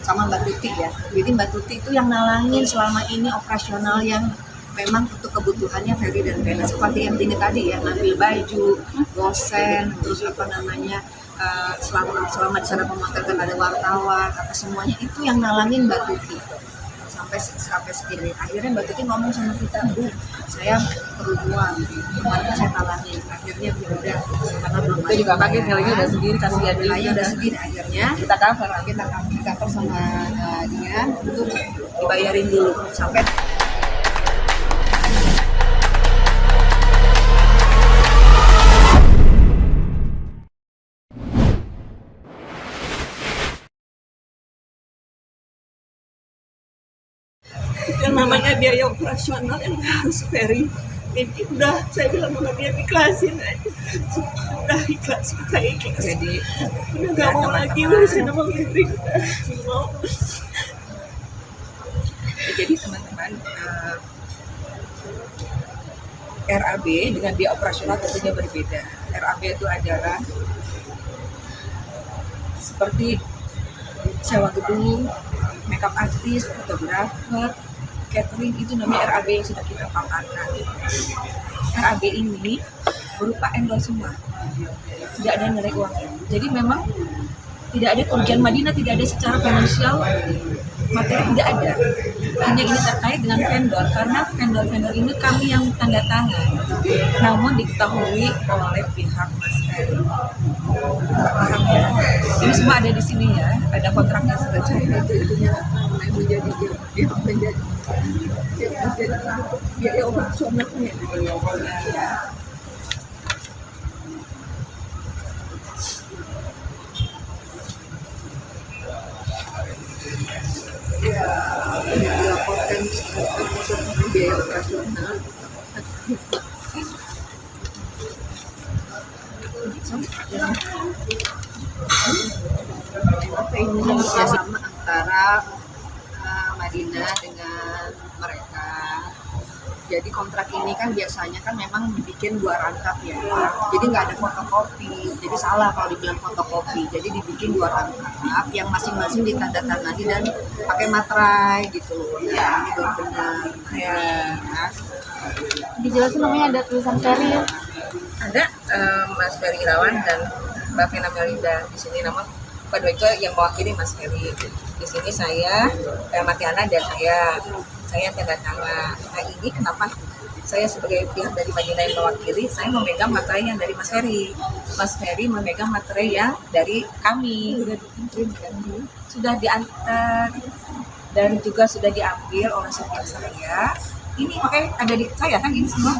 sama Mbak Tuti ya. Jadi Mbak Tuti itu yang nalangin selama ini operasional yang memang untuk kebutuhannya Ferry dan Vena, seperti yang Tini tadi ya, ngambil baju, gosen, terus apa namanya, selama di sana pemotretan ada wartawan, apa semuanya itu yang nalangin Mbak Tuti sampai segini. Akhirnya Mbak Tuti ngomong sama kita, Bu, saya perlu uang, kemarin saya talangin. Akhirnya udah, karena belum Itu juga pakai nilainya udah segini, kasihan nilainya udah segini, akhirnya kita cover. kita cover sama dia untuk dibayarin dulu sampai yang namanya biaya operasional yang harus Ferry. Jadi udah saya bilang sama dia, ikhlasin aja, udah ikhlas, kita ikhlas. Jadi udah nggak mau lagi urusan sama Ferry, udah mau. jadi teman-teman, RAB dengan biaya operasional tentunya berbeda. RAB itu adalah seperti sewa gedung, makeup artist, fotografer, catering, itu namanya RAB yang sudah kita paparkan. RAB ini berupa endorse semua, tidak ada nilai uangnya. Jadi memang tidak ada kerugian Madinah, tidak ada secara finansial, materi tidak ada. Hanya ini terkait dengan vendor, karena vendor-vendor ini kami yang tanda tangan, namun diketahui oleh pihak Mas Ferry. Paham ya? Ini semua ada di sini ya, ada kontraknya selesai. Biaya operasionalnya. dilaporkan termasuk biaya operasional. Apa ini kerjasama antara Madinah dengan mereka. Jadi kontrak ini kan biasanya kan memang dibikin 2 rangkap ya. Jadi nggak ada fotokopi. Jadi salah kalau dibilang fotokopi. Jadi dibikin 2 rangkap yang masing-masing ditandatangani dan pakai materai gitu loh. Ya, ini benar. Ya. Dijelasin namanya ada tulisan Ferry ya. Ada Mas Ferry Irawan dan Mbak Vena Melinda di sini, namun pada itu yang mewakili Mas Ferry. Di sini saya, Matiana dan saya tanda tangan. Nah ini kenapa saya sebagai pihak dari Madinah yang mewakili, saya memegang materai yang dari Mas Ferry. Mas Ferry memegang materai yang dari kami. Sudah diantar dan juga sudah diambil oleh supir saya. Ini makanya ada di saya kan ini semua.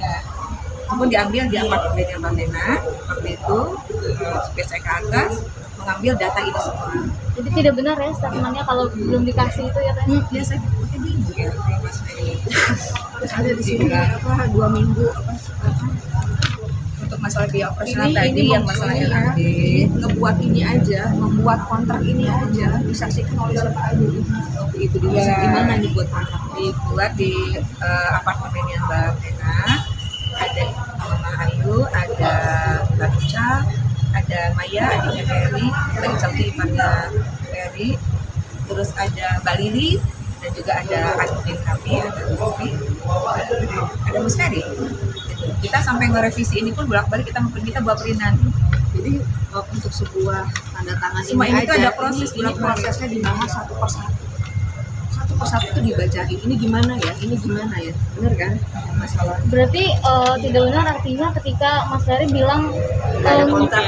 Ya. Kemudian diambil di apartemennya Mbak Vena waktu itu, supir saya ke atas mengambil data itu semua. Jadi tidak benar ya statementnya kalau belum dikasih itu ya kan? Ya saya pakai bingung ya Mas Ferry. Terus ada di sini apa 2 minggu apa Untuk masalah biaya operasional tadi yang masalah LAD, ngebuat ini aja, membuat kontrak ini aja disaksikan oleh siapa aja. itu dia. Gimana dibuat kontrak? Dibuat di apartemennya Mbak Vena, ada Mama Ayu, ada Mbak Ica, ada Maya, adiknya Ferry, Mbak Ica itu iparnya Ferry, terus ada Mbak Lili, dan juga ada admin kami, ada Kopi, ada Mas Ferry. Kita sampai ngerevisi ini pun bolak-balik kita bawa perinan. Jadi untuk sebuah tanda tangan Semua ini tuh ada proses, ini prosesnya dibahas satu persatu itu dibacain. Ini gimana ya? Ini gimana ya? Bener kan? Masalah. Berarti tidak benar artinya ketika Mas Ferry bilang Ada kontrak.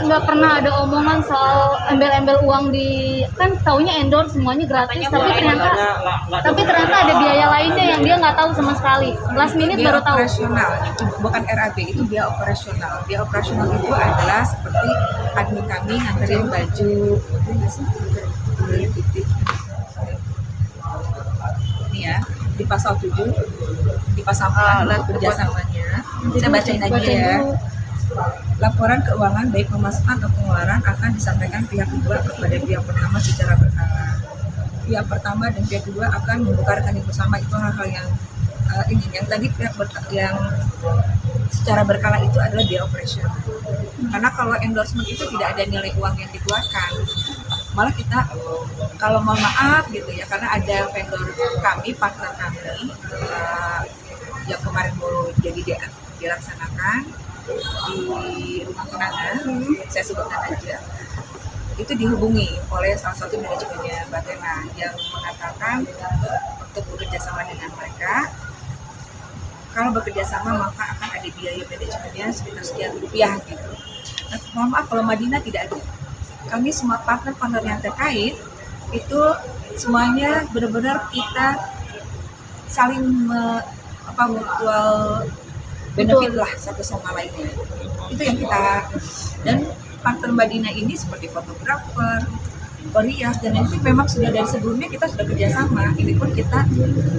nggak pernah ada omongan soal embel-embel uang di, kan taunya endorse semuanya gratis, tapi ternyata ada biaya lainnya yang dia nggak tahu sama sekali. Last minute Biaya baru tahu. operasional, itu bukan RAB, itu biaya operasional. Biaya operasional itu adalah seperti admin kami nganterin baju, ini ya, di pasal 7, di pasal 4 kerjasamanya. Saya bacain aja ya. Laporan keuangan baik pemasukan atau pengeluaran akan disampaikan pihak kedua kepada pihak pertama secara berkala. Pihak pertama dan pihak kedua akan membuka rekening bersama. Itu hal-hal yang ini yang tadi yang secara berkala itu adalah biaya operasional. Karena kalau endorsement itu tidak ada nilai uang yang dikeluarkan. malah kita kalau mau maaf gitu ya, karena ada vendor kami, partner kami yang kemarin mau jadi dilaksanakan di rumah kenangan, saya sebutkan aja, itu dihubungi oleh salah satu manajemennya Batena yang mengatakan untuk bekerja sama dengan mereka, kalau bekerja sama maka akan ada biaya manajemennya sekitar sekian rupiah gitu. Nah, mohon maaf kalau Madinah tidak ada. Kami semua partner yang terkait itu semuanya benar-benar kita saling mutual benefit lah satu sama lainnya. Itu yang kita, dan partner Madinah ini seperti fotografer, perias, dan itu memang sudah dari sebelumnya kita sudah kerjasama. Ini pun kita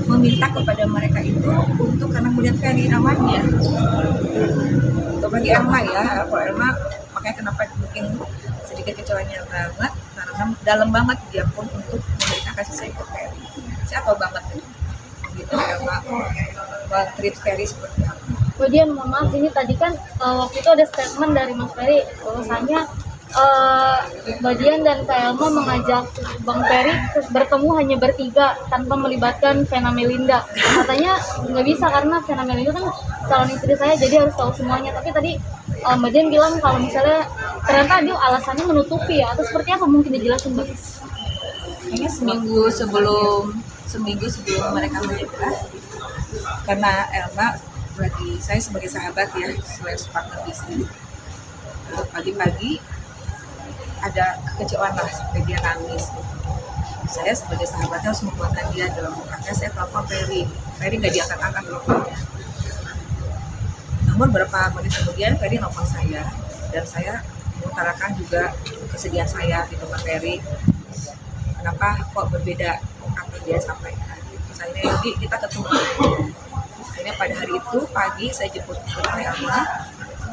meminta kepada mereka itu untuk karena melihat Ferry namanya. Untuk bagi Elma ya, kalau Elma makanya kenapa mungkin sedikit kecewanya banget karena dalam banget dia pun untuk memberikan kasih sayang ke Ferry. Saya tahu banget gitu Elma treat Ferry seperti apa. Kemudian mohon maaf, ini tadi kan waktu itu ada statement dari Mas Ferry bahwasanya Mbak Dian dan Kak Elma mengajak Bang Ferry bertemu hanya bertiga tanpa melibatkan Vena Melinda. Katanya nggak bisa karena Vena Melinda kan calon istri saya, jadi harus tahu semuanya. Tapi tadi Mbak Dian bilang kalau misalnya ternyata dia alasannya menutupi ya, atau seperti apa, mungkin dijelasin Mbak? Kayaknya seminggu sebelum mereka menikah, karena Elma berarti saya sebagai sahabat ya, sebagai partner bisnis, pagi-pagi ada kekecewaan lah sampai dia nangis. Saya sebagai sahabatnya harus menguatkan dia dalam mukanya. Saya telepon Ferry nggak diangkat-angkat teleponnya. Namun beberapa menit kemudian Ferry nelfon saya, dan saya mengutarakan juga kesedihan saya di tempat Ferry. Kenapa kok berbeda apa yang dia sampaikan? Terus akhirnya Yogi kita ketemu. Akhirnya pada hari itu pagi saya jemput ke Elma,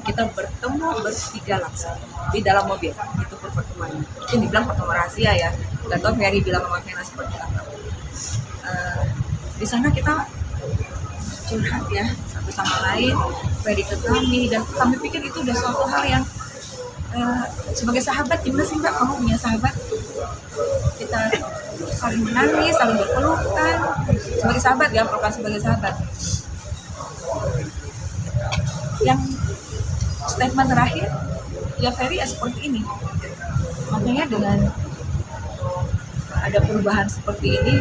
kita bertemu bertiga langsung di dalam mobil. Itu pun pertemuan. Itu dibilang pertemuan rahasia ya. Gak tau Ferry bilang sama Vena seperti apa. Di sana kita curhat ya satu sama lain, Ferry ke kami, dan kami pikir itu udah suatu hal yang sebagai sahabat, gimana sih Mbak kamu punya sahabat? Kita saling menangis, saling berpelukan sebagai sahabat ya, bukan sebagai sahabat. Yang statement terakhir ya Ferry ya seperti ini, makanya dengan ada perubahan seperti ini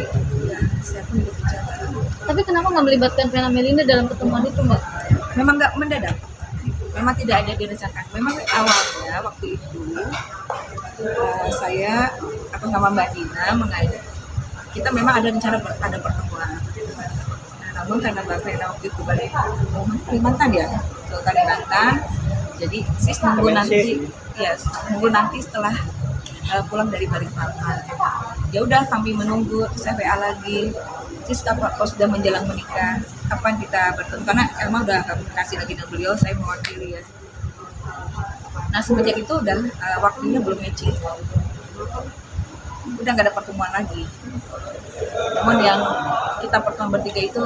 ya saya pun ikut bicara. Tapi kenapa nggak melibatkan Vena Melinda dalam pertemuan itu Mbak? Memang nggak mendadak, memang tidak ada direncanakan. Memang awalnya waktu itu saya atau sama Mbak Dina mengajak, kita memang ada rencana ada pertemuan. Namun karena Mbak Vena waktu itu balik Kalimantan ya, ke Kalimantan, jadi sis nunggu nanti setelah pulang dari Balikpapan. Ya udah kami menunggu, saya WA lagi, sis kalau sudah menjelang menikah, kapan kita bertemu? Karena Elma udah kasih lagi dengan beliau, saya mewakili ya. Nah semenjak itu udah waktunya belum matching, udah nggak ada pertemuan lagi. Namun yang kita pertemuan bertiga itu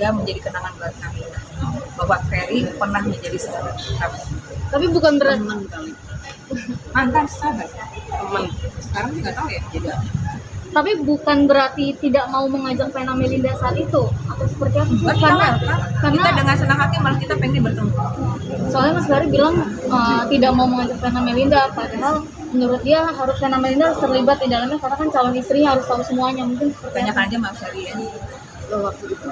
ya menjadi kenangan buat kami bahwa Ferry pernah menjadi sahabat kami. Tapi bukan berarti Mantan sahabat, teman. Sekarang nggak tahu ya jadi apa. Tapi bukan berarti tidak mau mengajak Vena Melinda saat itu atau seperti apa? Karena kita dengan senang hati malah kita pengen bertemu. Soalnya Mas Ferry bilang tidak mau mengajak Vena Melinda, padahal menurut dia harus Vena Melinda harus terlibat di dalamnya karena kan calon istrinya harus tahu semuanya. Mungkin Tanyakan aja Mas Ferry ya. Lo waktu itu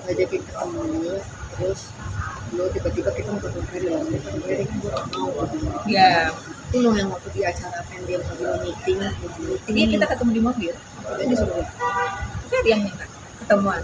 ngajakin ketemu, terus lo tiba-tiba kita mau ketemu Ferry lah. Ferry kan gue mau ketemu. Ya, Itu lo yang waktu di acara pendiam tadi meeting ini kita ketemu di mobil. jadi sebenarnya Ferry yang minta ketemuan.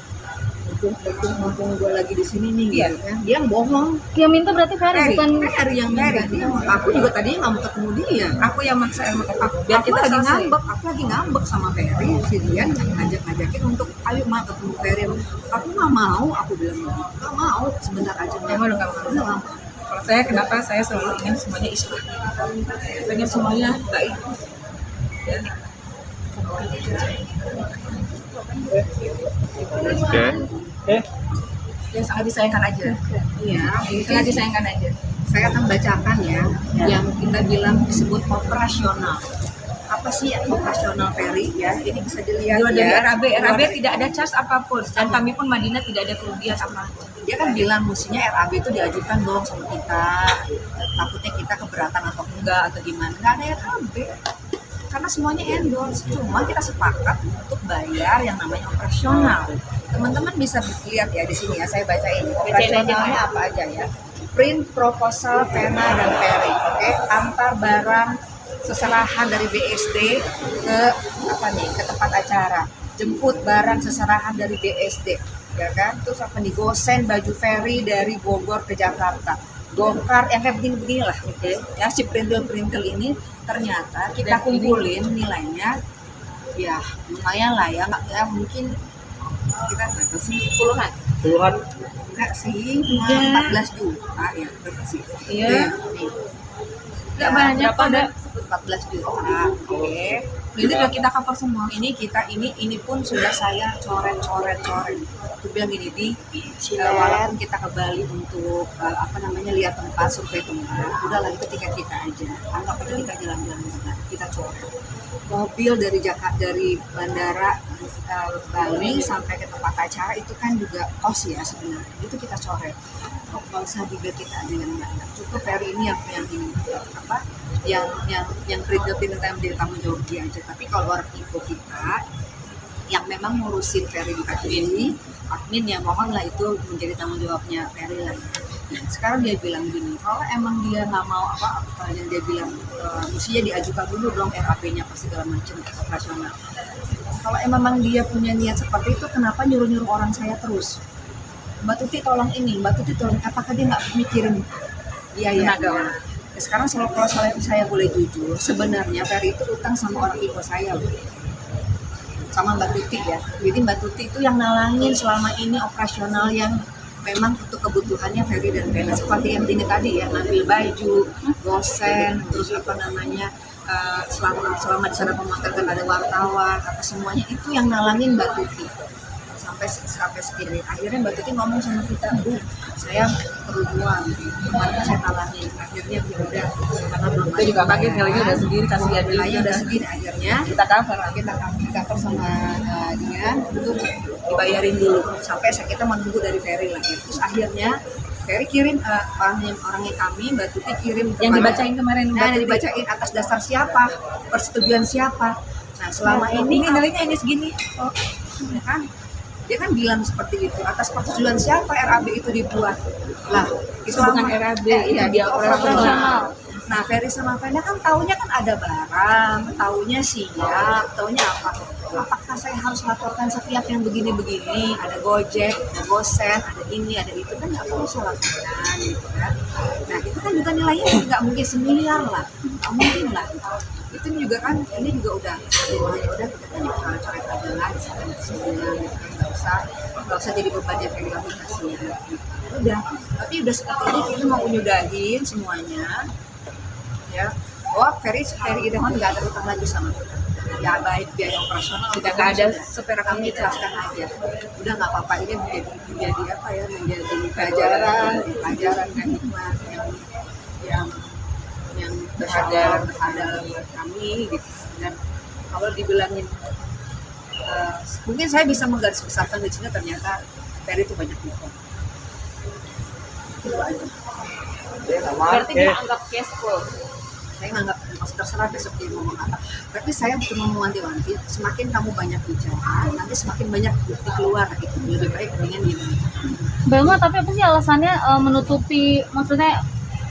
mumpung gue lagi di sini nih Iya. gitu kan. Dia yang bohong. yang minta berarti Ferry, Ferry. bukan Ferry yang minta dia. Aku juga tadinya nggak mau ketemu dia. Aku yang maksa Elma ketemu. Biar Aku kita lagi selesai. ngambek, sama Ferry, si Dian ngajak-ngajakin untuk ayo mah ketemu Ferry. Aku nggak mau, aku bilang nggak mau, sebentar aja. Emang lu nggak mau? Nggak mau. Kalau saya kenapa saya selalu ingin semuanya islah, pengen semuanya baik. Dan yang sangat disayangkan aja. Iya, Sangat disayangkan aja. saya akan bacakan ya, yang kita bilang disebut operasional. apa sih operasional Ferry ya, ini bisa dilihat Dari ya. RAB tidak ada charge apapun dan kami pun Madinah tidak ada kerugian apapun. Dia kan bilang mestinya RAB itu diajukan dong sama kita, takutnya kita keberatan atau enggak atau gimana. Nggak ada RAB karena semuanya endorse, cuma kita sepakat untuk bayar yang namanya operasional. Teman-teman bisa lihat ya di sini ya, saya bacain operasionalnya apa aja ya. Print proposal Vena dan Ferry, oke, antar barang seserahan dari BSD ke ke tempat acara, jemput barang seserahan dari BSD, ya kan, terus gosen baju Ferry dari Bogor ke Jakarta, bongkar yang kayak begini lah, oke, ya si printil ini ternyata kita kumpulin nilainya, ya lumayan lah ya, nggak ya mungkin kita berapa sih, puluhan enggak sih, 14 juta ya berapa sih? Iya. Nggak banyak, pada 14 juta, oke. Ini udah kita cover semua. Ini pun sudah saya coret. Aku bilang gini walaupun kita ke Bali untuk lihat tempat, survei tempat, udahlah itu tiket kita aja. Anggap aja kita jalan-jalan kita coret. Mobil dari bandara Bali sampai ke tempat acara itu kan juga kos ya sebenarnya. Itu kita coret. Nggak usah juga kita aja yang banyak. Cukup Ferry ini yang printil menjadi tanggung jawab dia aja. Tapi kalau orang info kita yang memang ngurusin Ferry di admin ya mohonlah itu menjadi tanggung jawabnya Ferry lah. Nah, sekarang dia bilang gini, kalau emang dia nggak mau apa yang dia bilang mestinya diajukan dulu dong RAP-nya apa segala macam operasional. Kalau emang dia punya niat seperti itu, kenapa nyuruh orang saya terus? Mbak Tuti tolong ini, Mbak Tuti tolong, apakah dia nggak mikirin biaya? Ya, sekarang kalau saya boleh jujur, sebenarnya Ferry itu utang sama orang ibu saya loh, sama Mbak Tuti ya. Jadi Mbak Tuti itu yang nalangin selama ini operasional yang memang untuk kebutuhannya Ferry dan Vena, seperti yang ini tadi ya, ngambil baju, gosen, terus selama di sana pemotretan ada wartawan, semuanya itu yang nalangin Mbak Tuti sampai segini. Akhirnya Mbak Tuti ngomong sama kita, Bu, saya perlu uang, kemarin saya talangin. Akhirnya udah karena belum Itu juga pakai nilainya udah sendiri, kasihan dia. nilainya udah segini, akhirnya Kita cover. kita cover sama dia untuk dibayarin dulu sampai kita menunggu dari Ferry lagi. Terus akhirnya Ferry kirim orangnya kami, Mbak Tuti kirim Yang dibacain kemarin Mbak yang Tuti. dibacain atas dasar siapa, persetujuan siapa. Nah selama ini nilainya ini segini. oh, ya kan dia kan bilang seperti itu, atas persetujuan siapa RAB itu dibuat lah, itu bukan RAB, itu dia operasional. Nah Ferry sama Vena kan taunya kan ada barang, taunya siap, taunya apakah saya harus laporkan setiap yang begini-begini, ada Gojek, ada Gosen, ada ini, ada itu, kan nggak perlu saya laporkan gitu kan. Nah itu kan juga nilainya nggak mungkin semiliar lah, nggak mungkin lah. Itu juga kan, ini juga udah kita tanya coret aja lah, misalkan sebulan, nggak usah jadi bebannya Ferry lagi, kasihan. Udah, tapi udah seperti ini kita mau nyudahin semuanya, ya. Oh Ferry Idaman nggak ada utang lagi sama kita. Ya baik biaya operasional Sudah nggak ada seperak kami ikhlaskan aja. Udah nggak apa-apa, ini menjadi pelajaran kan hikmah yang berharga buat kami gitu. Dan kalau dibilangin mungkin saya bisa menggarisbesarkan di sini, ternyata Ferry itu banyak bohong. Itu aja. Berarti dia anggap cash flow. Saya nganggap terserah besok dia ngomong apa. Tapi saya cuma mewanti-wanti, semakin kamu banyak bicara, nanti semakin banyak bukti keluar gitu. Lebih baik mendingan gitu. Mbak Elma, tapi apa sih alasannya menutupi, maksudnya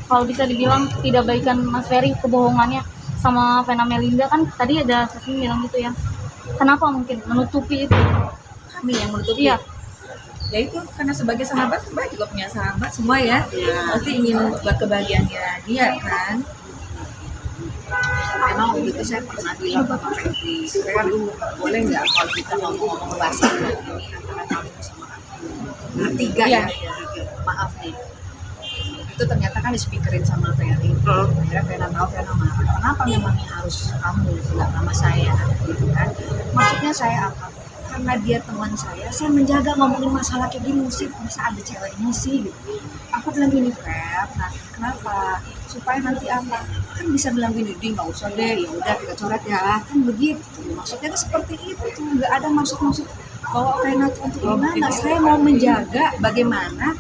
kalau bisa dibilang tidak baikan Mas Ferry kebohongannya sama Vena Melinda, kan tadi ada sesi bilang gitu ya. Kenapa mungkin menutupi itu? Kami yang menutupi. Iya. Ya itu karena sebagai sahabat, Mbak juga punya sahabat semua ya. Pasti ingin buat kebahagiaannya dia kan. Memang waktu itu saya pernah bilang sama Ferry, boleh nggak kalau kita ngomong bahasa ini antara kamu sama aku bertiga ya. Maaf nih. Itu ternyata kan di-speakerin sama Ferry. Akhirnya Vena tahu, Vena marah. Kenapa memangnya harus kamu, nggak sama saya gitu kan? Maksudnya saya apa? Karena dia teman saya menjaga ngomongin masalah kayak gini, mesti bisa ada ceweknya sih gitu. Aku bilang gini, Fer, nah kenapa? supaya nanti apa, kan bisa bilang gini, di nggak usah deh, ya udah kita coret ya, kan begitu. Maksudnya tuh seperti itu, nggak ada maksud-maksud bahwa Vena tuh untuk gimana. Saya mau menjaga bagaimana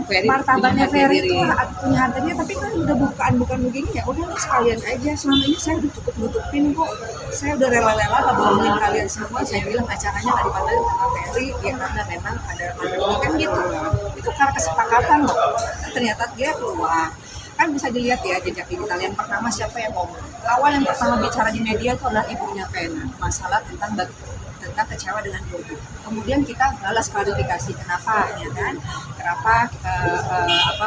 Ferry martabatnya punya harga Ferry diri. itu punya harganya, tapi kan udah bukan begini, ya udah lah sekalian aja. Selama ini saya udah cukup nutupin kok, saya udah rela-rela ngebohongin kalian semua. Saya bilang acaranya nggak dipandang sama Ferry ya karena memang ada pandemi kan gitu, itu karena kesepakatan loh. Ternyata dia keluar, kan bisa dilihat ya jejak digital. Yang pertama siapa yang ngomong awal, yang pertama bicara di media itu adalah ibunya Vena, masalah tentang kecewa dengan Yogi. Kemudian kita balas klarifikasi kenapa, ya kan? Kenapa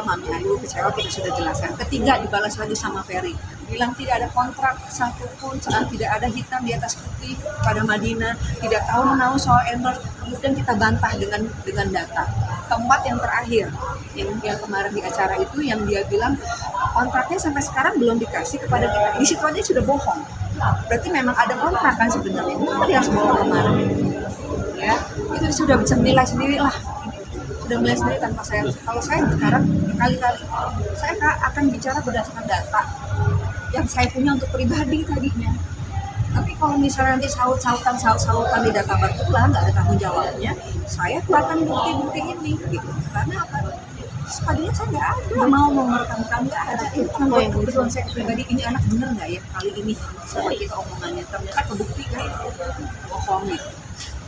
Mami Ayu kecewa, kita sudah jelaskan. Ketiga dibalas lagi sama Ferry, bilang tidak ada kontrak satupun, tidak ada hitam di atas putih pada Madinah, tidak tahu menahu soal endorse. Kemudian kita bantah dengan data. Keempat yang terakhir, yang kemarin di acara itu, yang dia bilang kontraknya sampai sekarang belum dikasih kepada kita. Di situ aja sudah bohong. Berarti memang ada kontrak kan sebenarnya. Kenapa dia harus bohong kemarin? Ya, itu sudah bisa menilai sendiri lah. Sudah menilai sendiri tanpa saya. Kalau saya sekarang kali-kali saya akan bicara berdasarkan data yang saya punya untuk pribadi tadinya. Tapi kalau misalnya nanti sautan di data berulang, nggak ada tanggung jawabnya, saya keluarkan bukti-bukti ini gitu. Karena apa? Sepadanya saya nggak ada mau merekam, nggak ada. Itu kan buat kebutuhan saya pribadi, ini anak bener nggak ya kali ini seperti itu omongannya. Ternyata kebukti kan bohong gitu.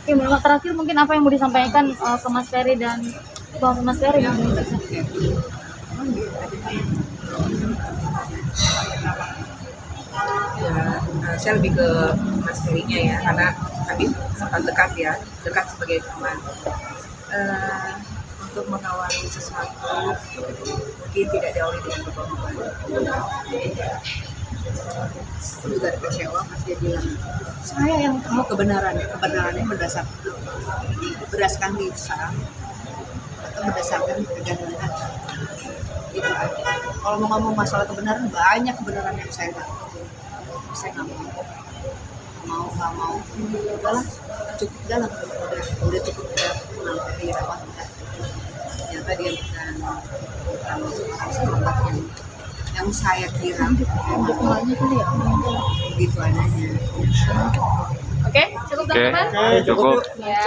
Oke, Mbak, terakhir mungkin apa yang mau disampaikan ke Mas Ferry dan Bang Mas Ferry? Ya, saya lebih ke Mas Ferry-nya ya, karena kami sempat dekat sebagai teman. Untuk mengawali sesuatu mungkin tidak diawali dengan kebohongan. Aku juga ada kecewa pas dia bilang saya yang tahu kebenarannya berdasarkan lisan atau berdasarkan kegaduhan. Gitu kan. Kalau mau ngomong masalah kebenaran, banyak kebenaran yang saya tahu. Saya nggak mau. Udahlah, cukup dalam. Udah cukup kenal Ferry Irawan. Ternyata dia bukan yang saya kira. Gitu adanya. Oke, cukup teman-teman. Cukup. Ya.